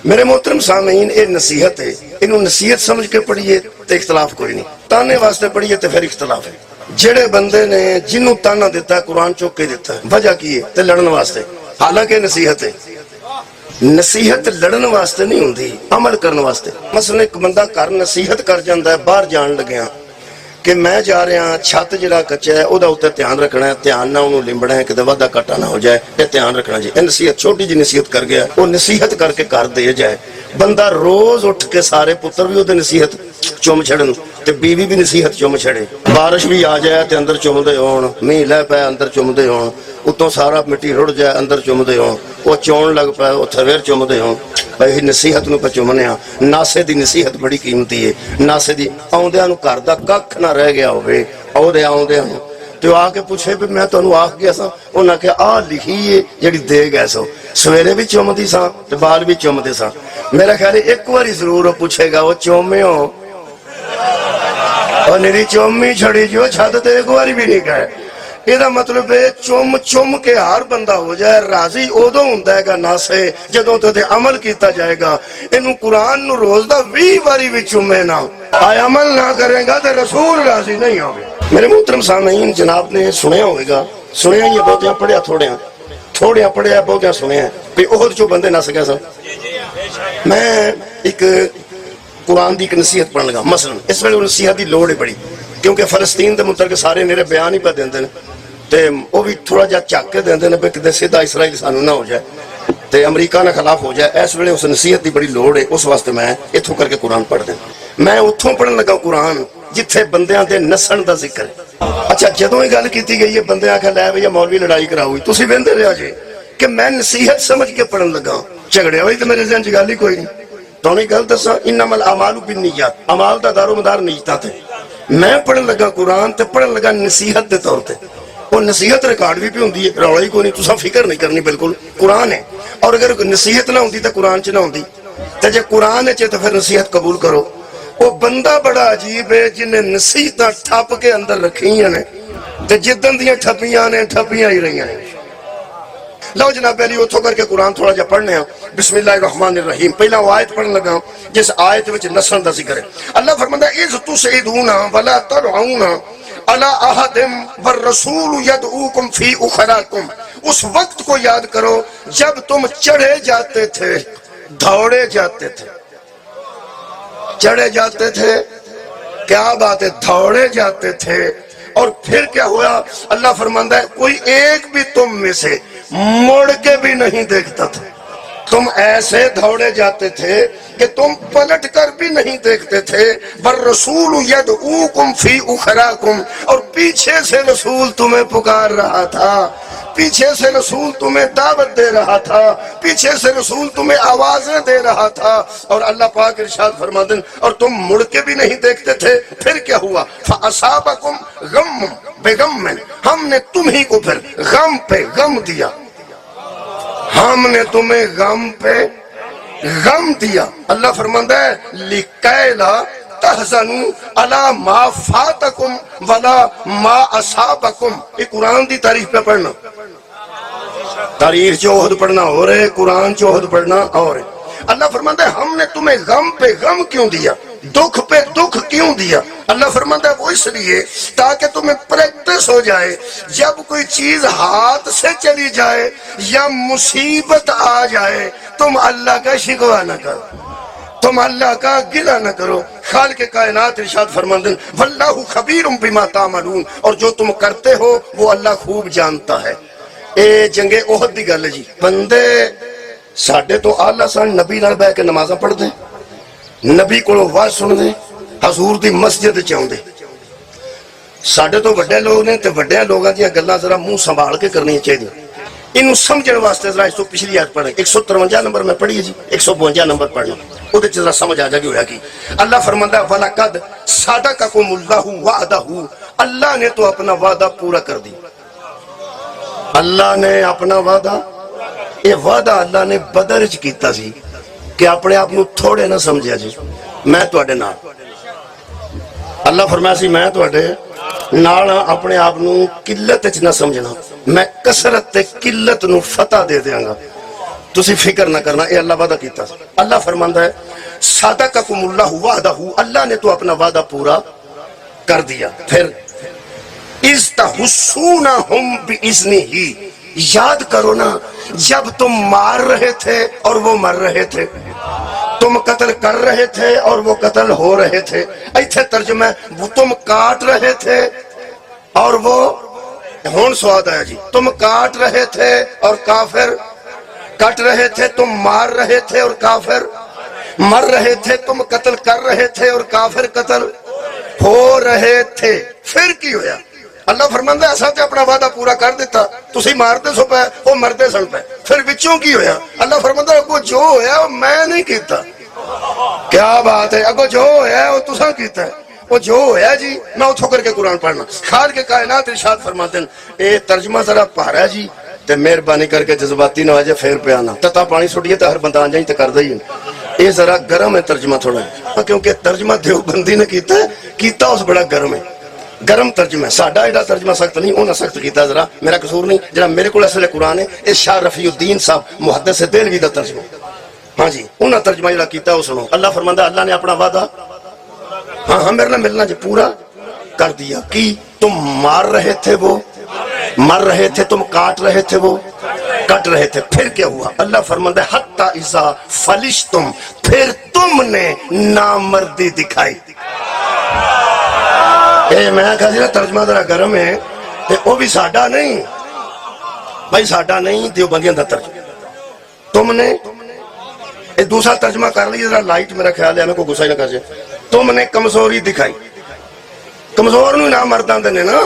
میرے محترم سامعین، یہ نصیحت ہے، انہوں نصیحت سمجھ کے پڑھیے تو اختلاف کوئی نہیں، تانے واسطے پڑھیے تو پھر اختلاف ہے۔ جڑے بندے نے جنہوں تانا دیتا ہے قرآن چوک کے دیتا ہے، وجہ کی ہے تے لڑن واسطے، حالانکہ نصیحت ہے۔ نصیحت لڑن واسطے نہیں ہوندی، عمل کرن واسطے۔ مثلا ایک بندہ کر نصیحت کر جاندا ہے باہر جان لگیا کہ میں جا رہا ہاں، چھت جڑا کچا ہے اودا اوتے دھیان رکھنا ہے، دھیان نہ انہوں لمبڑنا ہے کہ وعدہ کٹا نہ ہو جائے، یہ دھیان رکھنا جی۔ یہ نصیحت چھوٹی جی نصیحت کر گیا، وہ نصیحت کر کے کر دے جائے۔ بندہ روز اٹھ کے سارے پتر بھی وہ نصیحت چوم چھڑن تے بیوی بھی نصیحت چوم چھڑے، بارش بھی آ جائے تے اندر چوم دے ہون، میہ لے پے اندر چوم دے ہون، اتوں سارا مٹی رڑ جائے اندر چوم دے ہون، وہ چون لگ پے وہ تھویر چوم دے ہون۔ بھائی نصیحت نو پہ چومنے ہاں، ناسے دی نصیحت بڑی قیمتی ہے۔ ناسے دی آؤندیاں نو گھر دا ککھ نہ رہ گیا ہوئے، آؤندیاں نو تو آ کے پوچھے بھی میں تانوں آکھ گیا سا، انہاں کہ آ لکھی ہے جڑی دے گئے سو، سویرے بھی چومدی سا تے بال بھی چومدے سا۔ میرا خیال ہے ایک واری ضرور وہ پوچھے گا وہ چومے ہو، اور نیری چومی چھڑی جو چھت تے ایک واری بھی نہیں کہے۔ یہ مطلب ہے چوم کے ہر بندہ ہو جائے راضی ادو ہوندا ہے گا ناسے جدوں تے عمل کیتا جائے گا۔ اینو قرآن نو روز دا 20 واری بھی چومے نہ آئے عمل نہ کرے گا تے رسول راضی نہیں ہوگا۔ میرے محترم سامعین، جناب نے سنیا ہوئے گا، سنیا یہ بہتیاں پڑھیا تھوڑیاں پڑھیا بہتیاں سنیا پہ احد جو بندے نہ سکے سن۔ میں ایک قرآن دی ایک نصیحت پڑھن لگا، مثلا اس ویلے نصیحت دی لوڑ ہے بڑی، کیونکہ فلسطین دے متعلق سارے میرے بیان ہی پہ دیندے نے تے وہ بھی تھوڑا جا چک کے دیندے نے پہ کدے سیدھا اسرائیل سانو نہ ہو جائے تے امریکہ نہ خلاف ہو جائے۔ اس ویلے اس نصیحت دی بڑی لوڑ ہے، اس واسطے میں اتھوں کر کے قرآن پڑھ دیں۔ میں اتھوں پڑھن لگا قرآن جتھے بندیاں دے نسن دا ذکر ہے۔ اچھا جدوں ہی گل کیتی گئی ہے بندے آکھا لے بھئی مولوی لڑائی کراؤ، تسی ویندے رہا جے کہ میں نصیحت سمجھ کے پڑھن لگا، جھگڑے ہوئی تے میرے ذہن چ گل ہی کوئی نہیں۔ تو نہیں گل دسا انما الاعمال بالنیات، اعمال دا دار و مدار نیتاں تے۔ میں پڑھن لگا قرآن تے پڑھن لگا نصیحت دے طور تے، وہ نصیحت ریکارڈ بھی پہ ہوندی ہے، رولا ہی کوئی نہیں، تساں فکر نہیں کرنی، بالکل قرآن ہے۔ اور اگر نصیحت نہ ہوندی تے قرآن چ نہ ہوندی تے جے قرآن ہے تے پھر نصیحت قبول کرو۔ وہ بندہ بڑا عجیب ہے جنہیں نصیحتاں ٹھپ کے اندر رکھیاں نے تے جدن دیاں ٹھپیاں نے ٹھپیاں ہی رہیاں نے۔ لو جناب علی اتھو کر کے قرآن تھوڑا جا پڑھنے ہیں۔ بسم اللہ الرحمن الرحیم، پہلا وہ آیت پڑھنے لگا جس آیت وچ نسل دا ذکر ہے۔ اللہ فرماتا ہے اذ تسعدون ولا تدعون علی احد والرسول یدعوکم فی اخراکم، اس وقت کو یاد کرو جب تم چڑھے جاتے تھے، دوڑے جاتے تھے، چڑھے جاتے تھے، کیا بات ہے، دوڑے جاتے تھے، اور پھر کیا ہوا؟ اللہ فرماتا ہے کوئی ایک بھی تم میں سے مڑ کے بھی نہیں دیکھتا تھا، تم ایسے دوڑے جاتے تھے کہ تم پلٹ کر بھی نہیں دیکھتے تھے۔ والرسول یدعوکم فی اخراکم، اور پیچھے سے رسول تمہیں پکار رہا تھا، پیچھے سے رسول تمہیں دعوت دے رہا تھا، پیچھے سے رسول تمہیں آوازیں دے رہا تھا، اور اللہ پاک ارشاد فرماتے ہیں اور تم مڑ کے بھی نہیں دیکھتے تھے۔ پھر کیا ہوا؟ فَأَصَابَكُمْ غَمٌّ بِغَمٍّ، ہم نے تمہیں کو پھر غم پہ غم دیا، ہم نے تمہیں غم پہ غم دیا۔ اللہ فرماتا ہے لِكَيْ لَا تحزنوا علی ما فاتکم ولا ما اصابکم۔ یہ قرآن دی تاریخ پہ پڑھنا، تاریخ چوہد پڑھنا ہو رہے، قرآن چوہد پڑھنا اور ہے۔ اللہ فرماتا ہے ہم نے تمہیں غم پہ غم کیوں دیا، دکھ پہ دکھ کیوں دیا؟ اللہ فرماتا ہے وہ اس لیے تاکہ تمہیں پریکٹس ہو جائے، جب کوئی چیز ہاتھ سے چلی جائے یا مصیبت آ جائے تم اللہ کا شکوہ نہ کرو، تم اللہ کا گلہ نہ کرو۔ خالق کائنات ارشاد فرماتے ہیں واللہ خبیر بما تعملون، اور جو تم کرتے ہو وہ اللہ خوب جانتا ہے۔ اے جنگ احد دی گل ہے جی، بندے ساڈے تو آلہ سن نبی نال بیٹھ کے نمازاں پڑھ دے، نبی کو واز سن دے، حضور دی مسجد چاہندے۔ ساڈے تو وڈے لوگ نے تے وڈے لوگاں دیاں گلاں ذرا منہ سنبھال کے کرنی چاہیے۔ انہوں سمجھن واسطے ذرا اس تو پچھلی آیت پڑھیں، 153 نمبر میں پڑھی ہے جی، 152 نمبر پڑھنا، وہ دے ذرا سمجھ آ جائے گی ہویا کی۔ اللہ فرماتا ہے وَلَقَدْ صَدَقَكُمُ اللَّهُ وَعْدَهُ، اللہ نے تو اپنا وعدہ پورا کر دی، اللہ نے اپنا وعدہ، یہ وعدہ اللہ نے بدر وچ کیتا سی کہ اپنے آپ نو تھوڑے نہ سمجھا جی، میں تواڈے نال، اللہ فرمایا سی میں تواڈے نال اپنے آپ نو قلت وچ نہ سمجھنا، میں کثرت تے قلت نو فتح دے دیاں گا۔ تسی فکر نہ کرنا، اے اللہ وعدہ کیتا۔ اللہ فرماندا ہے صدقکم اللہ وعدہ، اللہ نے تو اپنا وعدہ پورا کر دیا۔ پھر اذ تحسونہم بإذنہ، یاد کرو نا جب تم مار رہے تھے اور وہ مر رہے تھے، تم قتل کر رہے تھے اور وہ قتل ہو رہے تھے۔ ایتھے ترجمہ ہے وہ تم کاٹ رہے تھے اور وہ، ہون سواد آیا جی، تم کاٹ رہے تھے اور کافر کٹ رہے تھے، تم مار رہے تھے اور کافر مر رہے تھے، تم قتل کر رہے تھے اور کافر قتل ہو رہے تھے۔ پھر کی ہویا؟ اللہ فرماندا ہے ایسا تے اپنا وعدہ پورا کر دیتا، تسی مارتے سو پے وہ مردے سن پے، پھر بچوں کی ہویا؟ اللہ فرماندا ہے اگو جو ہویا وہ میں نہیں کیتا۔ کیا بات ہے، اگو جو ہویا وہ تساں کیتا ہے، وہ جو ہویا جی میں اتھو کر کے قرآن پڑھنا۔ خالق کے کائنات ارشاد فرماتے ہیں اے ترجمہ ذرا پہرا ہے جی تے مہربانی کر کے جذباتی نہ ہو جائے، پھر پہ آنا تتا پانی سٹیے تو ہر بندہ آ جائیں تو کر دیں۔ یہ ذرا گرم ہے ترجمہ تھوڑا، کیونکہ ترجمہ دیوبندی نے کیتا اس بڑا گرم ہے، گرم ترجمہ ہے۔ ساڈا ایڈا ترجمہ سخت نہیں، انہاں سخت کیتا، ذرا میرا قصور نہیں۔ جڑا میرے کو اصل قرآن ہے اس شاہ رفیع الدین صاحب محدث دہلوی دا ترجمہ، ہاں جی انہاں ترجمہ جڑا کیتا وہ سنو۔ اللہ فرماندا اللہ نے اپنا وعدہ ہاں میرے نال ملنا جی پورا کر دیا۔ کی تم مار رہے تھے وہ مر رہے تھے، تم کاٹ رہے تھے وہ کٹ رہے تھے، پھر کیا ہوا؟ اللہ فرماتا ہے حتی اذا فلشتم، پھر تم نے نامردی دکھائی۔ اے میں کہا جی نا ترجمہ ذرا گرم ہے، وہ بھی ساڈا نہیں بھائی، ساڈا نہیں، دیوبندیاں دا ترجمہ۔ تم نے دوسرا ترجمہ کر لیا ذرا لائٹ، میرا خیال ہے میں کو غصہ ہی نہ کر جائے۔ تم نے کمزوری دکھائی، کمزور نو نہ مردان دنے نا،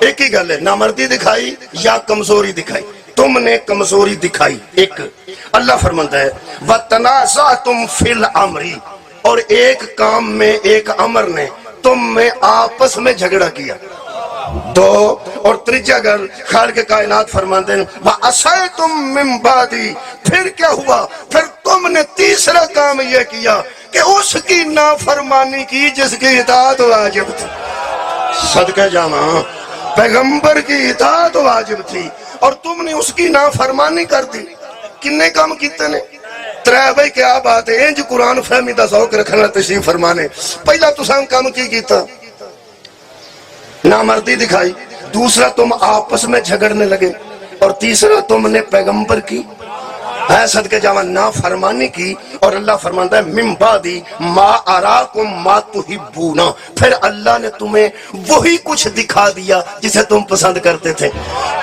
ایک ہی گل ہے، نامردی دکھائی یا کمزوری دکھائی۔ تم نے کمزوری دکھائی ایک۔ اللہ فرماتا ہے وَتَنَازَعْتُمْ فِي الْأَمْرِ، اور ایک کام میں ایک امر نے تم میں آپس میں جھگڑا کیا۔ دو اور تریجا گل خالق کائنات فرماتے ہیں وَأَسَيْتُمْ مِنْ بَعْدِي، پھر کیا ہوا؟ پھر تم نے تیسرا کام یہ کیا کہ اس کی نافرمانی کی جس کی اطاعت واجب تھی۔ صدقہ جامع پیغمبر کی اطاعت واجب تھی اور تم نے اس کی نافرمانی کر دی۔ کنے کام کیتے نے؟ ترے بھائی کیا بات ہے، انج قرآن فہمی دا ذوق رکھنا تشریف فرمانے۔ پہلا تسان کام کی کیتا؟ نامردی دکھائی، دوسرا تم آپس میں جھگڑنے لگے، اور تیسرا تم نے پیغمبر کی صدقہ جاوا نافرمانی کی۔ اور اللہ فرماتا ہے من بعدی ما اراکم ما تحبون، پھر اللہ نے تمہیں وہی کچھ دکھا دیا جسے تم پسند کرتے تھے،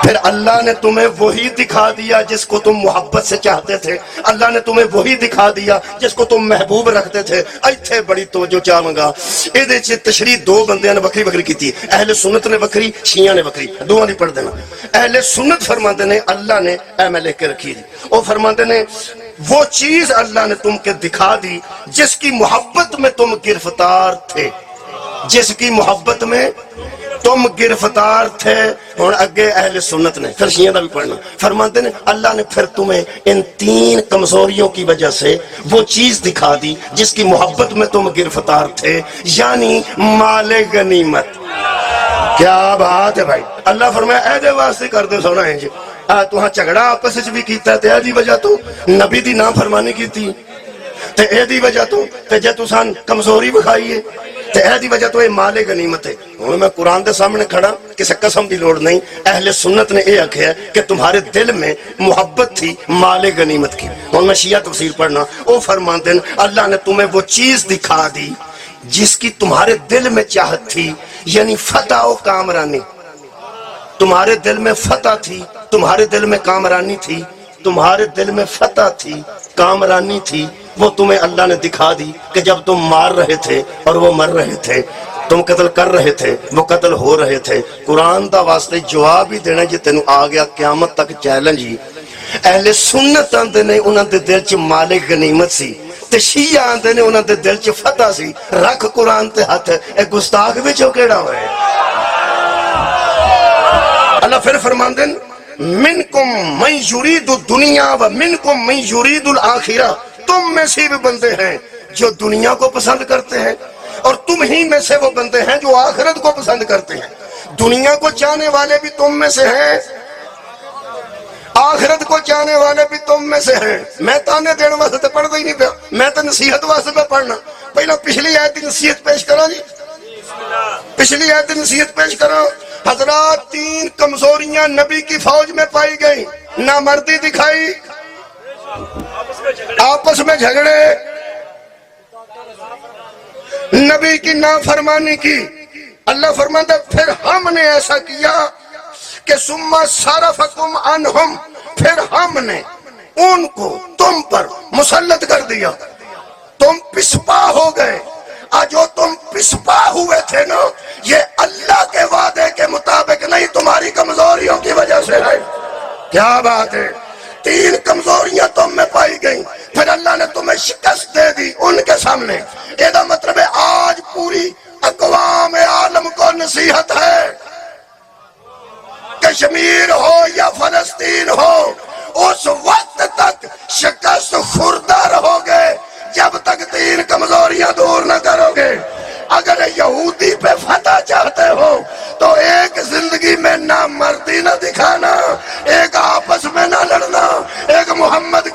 پھر اللہ نے تمہیں وہی دکھا دیا جس کو تم محبت سے چاہتے تھے، اللہ نے تمہیں وہی دکھا دیا جس کو تم محبوب رکھتے تھے۔ ایتھے بڑی توجہ چاہونگا، ایدے چھ تشریح دو بندیاں نے بکری بکری کی تھی، اہل سنت نے بکری، شیعہ نے بکری، دو نہیں پڑھ دینا۔ اہل سنت فرماتے نے اللہ نے اے میں لے کے رکھی دی، وہ فرماتے نے وہ چیز اللہ نے تم کے دکھا دی جس کی محبت میں تم گرفتار تھے، جس کی محبت میں تم گرفتار تھے۔ اور اگے اہل سنت نے پھر شیعہ دا بھی پڑھنا فرماتے ہیں اللہ نے پھر تمہیں ان تین کمزوریوں کی وجہ سے وہ چیز دکھا دی جس کی محبت میں تم گرفتار تھے، یعنی مال غنیمت۔ کیا بات ہے بھائی، اللہ فرمایا اے دے واسطے کر دے سونا ہے جی تہاں جھگڑا آپس وچ بھی کیتا تے دی وجہ تو نبی دی نافرمانی کیتی تے اے دی وجہ تو تے جے تساں کمزوری بکھائی ہے تے اے دی وجہ تو اے مال غنیمت ہے۔ ہن میں قرآن دے سامنے کھڑا، کسے قسم دی لوڑ نہیں، اہل سنت نے اے آکھیا ہے کہ تمہارے دل میں محبت تھی مال غنیمت کی۔ ہن میں شیعہ تفسیر پڑھنا، او فرماتے ہیں اللہ نے تمہیں وہ چیز دکھا دی جس کی تمہارے دل میں چاہت تھی، یعنی فتح و کامرانی۔ تمہارے دل میں فتح تھی، تمہارے دل میں کامرانی تھی، تمہارے دل میں فتح تھی، کامرانی تھی، وہ تمہیں اللہ نے دکھا دی کہ جب تم مار رہے تھے اور وہ مر رہے تھے، تم قتل کر رہے تھے وہ قتل ہو رہے تھے۔ قرآن دا واسطے جواب ہی دینا جی تینوں آ گیا قیامت تک چیلنج ہی۔ اہل سنت آندے نے انہاں دے دل چ مال غنیمت سی، تے شیعہ آندے نے انہاں دے دل چ فتح سی۔ رکھ قرآن تے ہاتھ، اے گستاخ وچوں کیڑا ہوئے؟ اللہ پھر فرماندے منکم من یرید الدنیا و منکم من یرید الآخرہ، تم میں سے بھی بندے ہیں جو دنیا کو پسند کرتے ہیں اور تم ہی میں سے وہ بندے ہیں جو آخرت کو پسند کرتے ہیں۔ دنیا کو چاہنے والے بھی تم میں سے ہیں آخرت کو چاہنے والے بھی تم میں سے ہیں. میں تانے دینے واسطے پڑھتا ہی نہیں پیا, میں تو نصیحت واسطے پہ پڑھنا. پہلے پچھلی آیت کی نصیحت پیش کرو جی, پچھلی آیت کی نصیحت پیش کرو. حضرات 3 کمزوریاں نبی کی فوج میں پائی گئی. نامردی دکھائی, آپس میں جھگڑے, نبی کی نافرمانی کی. اللہ فرماتا پھر ہم نے ایسا کیا کہ ثم صرفکم عنہم, پھر ہم نے ان کو تم پر مسلط کر دیا. تم پسپا ہو گئے. آج جو تم پسپا ہوئے تھے نا, یہ اللہ کے وعدے کے مطابق نہیں, تمہاری کمزوریوں کی وجہ سے ہے. کیا بات ہے. 3 کمزوریاں تم میں پائی گئیں, پھر اللہ نے تمہیں شکست دے دی ان کے سامنے. یہ مطلب ہے آج پوری اقوام عالم کو نصیحت ہے, کشمیر ہو یا فلسطین ہو, اس وقت تک شکست خوردہ رہو گے جب تک 3 کمزوریاں دور نہ کرو گے. اگر یہودی پہ فتح چاہتے ہو تو ایک زندگی میں نہ مردی نہ دکھانا, ایک آپس میں نہ لڑنا, ایک محمد